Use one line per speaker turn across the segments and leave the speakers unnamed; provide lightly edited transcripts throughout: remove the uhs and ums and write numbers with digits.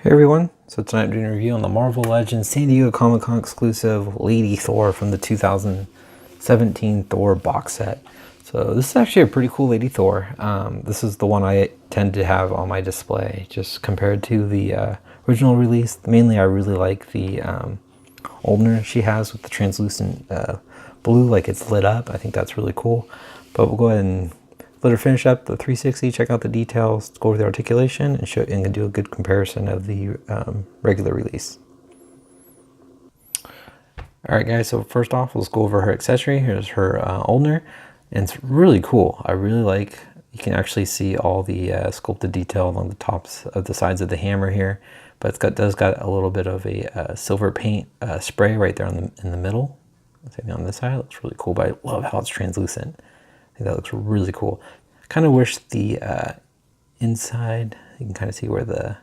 Hey everyone, so tonight I'm doing a review on the Marvel Legends San Diego Comic-Con exclusive Lady Thor from the 2017 Thor box set. So this is actually a pretty cool Lady Thor. This is the one I tend to have on my display, just compared to the original release. Mainly I really like the Oldner she has with the translucent blue, like it's lit up. I think that's really cool. But we'll go ahead and let her finish up the 360, check out the details, go over the articulation, and do a good comparison of the regular release. Alright guys, so first off, let's go over her accessory. Here's her Oldner, and it's really cool. I really like, you can actually see all the sculpted detail along the tops of the sides of the hammer here, but it's does got a little bit of a silver paint spray right there in the middle. Same on this side, it looks really cool, but I love how it's translucent. I think that looks really cool. Kind of wish the inside, you can kind of see where the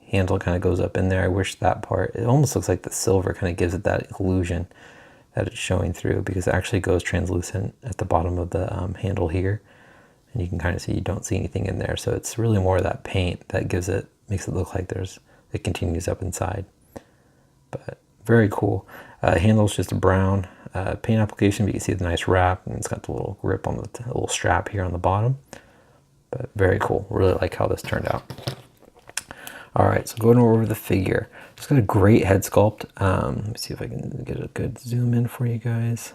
handle kind of goes up in there. I wish that part, it almost looks like the silver kind of gives it that illusion that it's showing through, because it actually goes translucent at the bottom of the handle here. And you can kind of see you don't see anything in there. So it's really more of that paint that gives it, makes it look like it continues up inside. But very cool. Handle's just a brown paint application, but you can see the nice wrap, and it's got the little grip on the little strap here on the bottom. But very cool. Really like how this turned out. All right, so going over the figure. It's got a great head sculpt. Let me see if I can get a good zoom in for you guys.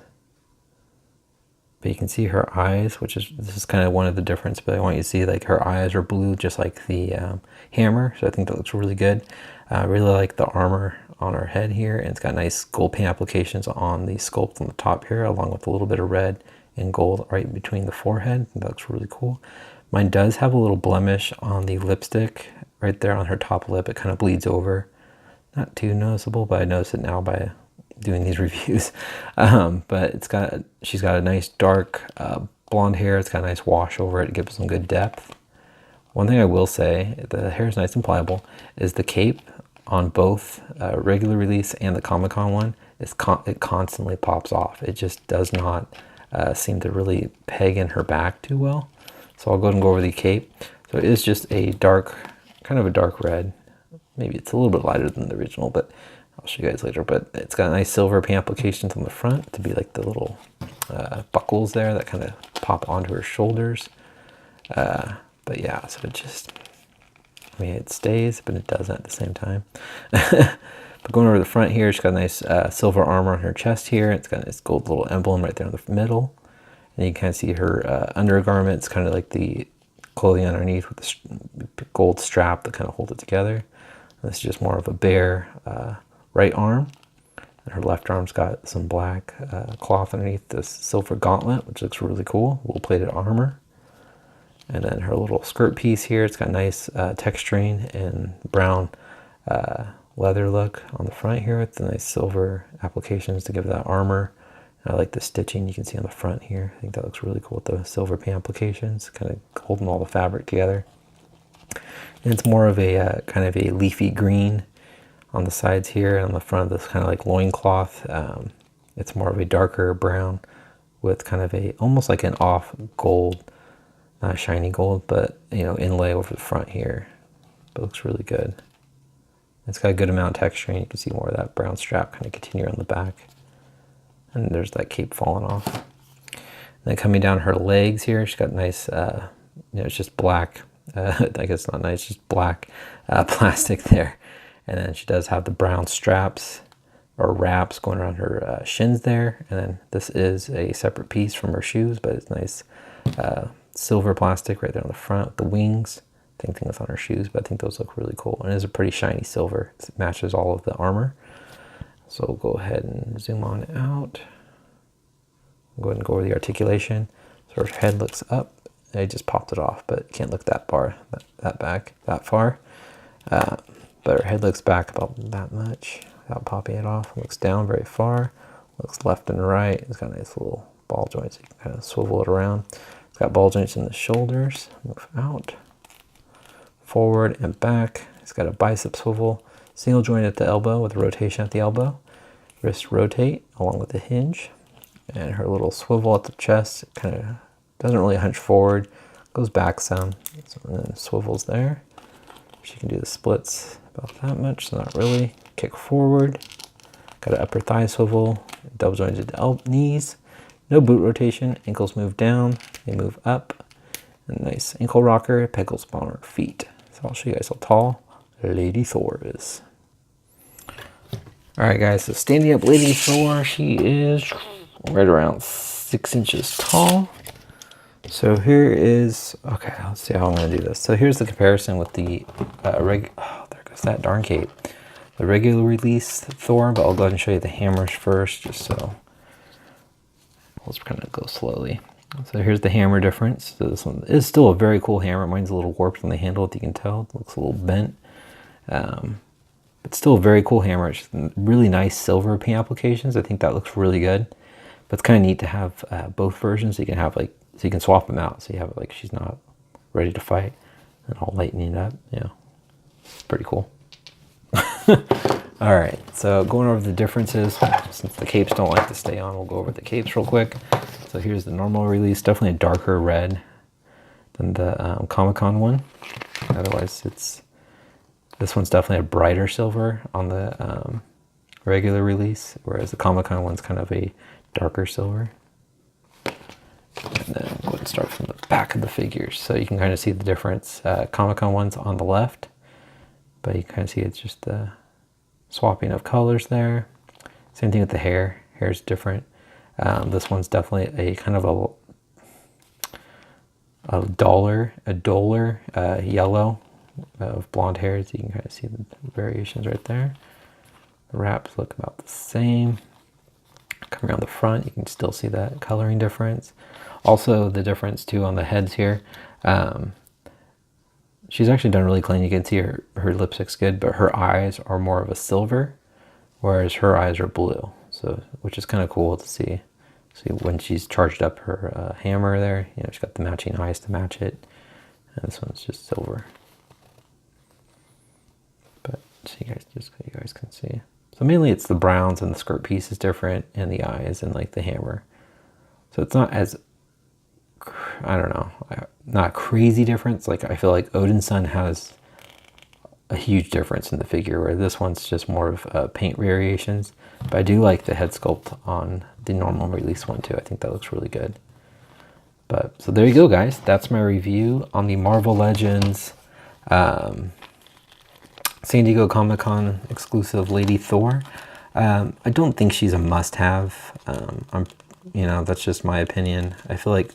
But you can see her eyes, this is kind of one of the difference, but I want you to see like her eyes are blue just like the hammer, so I think that looks really good. I really like the armor on her head here, and it's got nice gold paint applications on the sculpt on the top here, along with a little bit of red and gold right between the forehead. That looks really cool. Mine does have a little blemish on the lipstick right there on her top lip. It kind of bleeds over. Not too noticeable, but I notice it now by doing these reviews. But she's got a nice dark blonde hair. It's got a nice wash over it. It gives some good depth. One thing I will say, the hair is nice and pliable, is the cape on both regular release and the Comic-Con one, it constantly pops off. It just does not seem to really peg in her back too well. So I'll go ahead and go over the cape. So it is just a dark, kind of a dark red. Maybe it's a little bit lighter than the original, but I'll show you guys later. But it's got nice silver paint applications on the front to be like the little buckles there that kind of pop onto her shoulders. But yeah, so it stays, but it doesn't at the same time. But going over the front here, she's got a nice silver armor on her chest here. It's got this gold little emblem right there in the middle. And you can kind of see her undergarments, kind of like the clothing underneath with the gold strap that kind of holds it together. And this is just more of a bare right arm. And her left arm's got some black cloth underneath this silver gauntlet, which looks really cool. Little plated armor. And then her little skirt piece here, it's got nice texturing and brown leather look on the front here with the nice silver applications to give that armor. And I like the stitching you can see on the front here. I think that looks really cool with the silver paint applications, kind of holding all the fabric together. And it's more of a kind of a leafy green on the sides here, and on the front of this kind of like loincloth. It's more of a darker brown with kind of almost like an off gold, not shiny gold, but inlay over the front here. But it looks really good. It's got a good amount of texture, and you can see more of that brown strap kind of continue on the back. And there's that cape falling off. And then coming down her legs here, she's got nice, it's just black. I guess not nice, just black plastic there. And then she does have the brown straps or wraps going around her shins there. And then this is a separate piece from her shoes, but it's nice silver plastic right there on the front with the wings. Same thing that's on her shoes, but I think those look really cool. And it is a pretty shiny silver. It matches all of the armor. So we'll go ahead and zoom on out. Go ahead and go over the articulation. So her head looks up. I just popped it off, but can't look that far. But her head looks back about that much without popping it off. It looks down very far. Looks left and right. It's got nice little ball joints. So you can kind of swivel it around. It's got ball joints in the shoulders. Move out, forward and back. It's got a bicep swivel. Single joint at the elbow with a rotation at the elbow. Wrist rotate along with the hinge. And her little swivel at the chest kind of doesn't really hunch forward. Goes back some. And then swivels there. She can do the splits about that much, so not really. Kick forward. Got an upper thigh swivel, double jointed knees. No boot rotation. Ankles move down, they move up. A nice ankle rocker, peggle spawner feet. So I'll show you guys how tall Lady Thor is. Alright guys, so standing up Lady Thor, she is right around 6 inches tall. So here is, okay, let's see how I'm going to do this. So here's the comparison with the oh, there goes that darn cape. The regular release Thor, but I'll go ahead and show you the hammers first, just so. Let's kind of go slowly. So here's the hammer difference. So this one is still a very cool hammer. Mine's a little warped on the handle, if you can tell. It looks a little bent. But still a very cool hammer. It's really nice silver paint applications. I think that looks really good. But it's kind of neat to have both versions. So you can have like, so you can swap them out. So you have it like she's not ready to fight and all lightening it up. Yeah, it's pretty cool. All right, so going over the differences, since the capes don't like to stay on, we'll go over the capes real quick. So here's the normal release, definitely a darker red than the Comic-Con one. Otherwise, this one's definitely a brighter silver on the regular release, whereas the Comic-Con one's kind of a darker silver. And then go ahead and start from the back of the figures. So you can kind of see the difference. Comic-Con one's on the left, but you kind of see it's just the swapping of colors there. Same thing with the hair. Hair's different. This one's definitely a kind of a duller yellow of blonde hair. So you can kind of see the variations right there. The wraps look about the same. Coming around the front, you can still see that coloring difference. Also, the difference too on the heads here. She's actually done really clean. You can see her lipstick's good, but her eyes are more of a silver, whereas her eyes are blue. So, which is kind of cool to see. See when she's charged up her hammer there, you know, she's got the matching eyes to match it. And this one's just silver. But so you guys can see. So mainly it's the browns, and the skirt piece is different, and the eyes and like the hammer. So it's not as, I don't know, not crazy difference. Like I feel like Odin's Son has a huge difference in the figure, where this one's just more of paint variations. But I do like the head sculpt on the normal release one too. I think that looks really good. But so there you go, guys. That's my review on the Marvel Legends San Diego Comic-Con exclusive Lady Thor. I don't think she's a must-have. You know, that's just my opinion. I feel like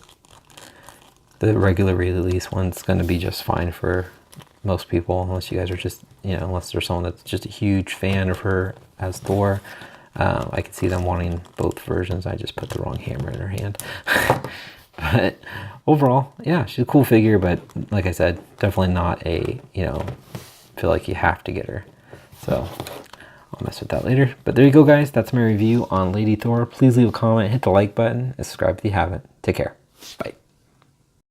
the regular release one's going to be just fine for most people, unless you guys are just, you know, unless there's someone that's just a huge fan of her as Thor. I could see them wanting both versions. I just put the wrong hammer in her hand. But overall, yeah, she's a cool figure, but like I said, definitely not a, you know, feel like you have to get her. So I'll mess with that later. But there you go, guys. That's my review on Lady Thor. Please leave a comment, hit the like button, and subscribe if you haven't. Take care. Bye.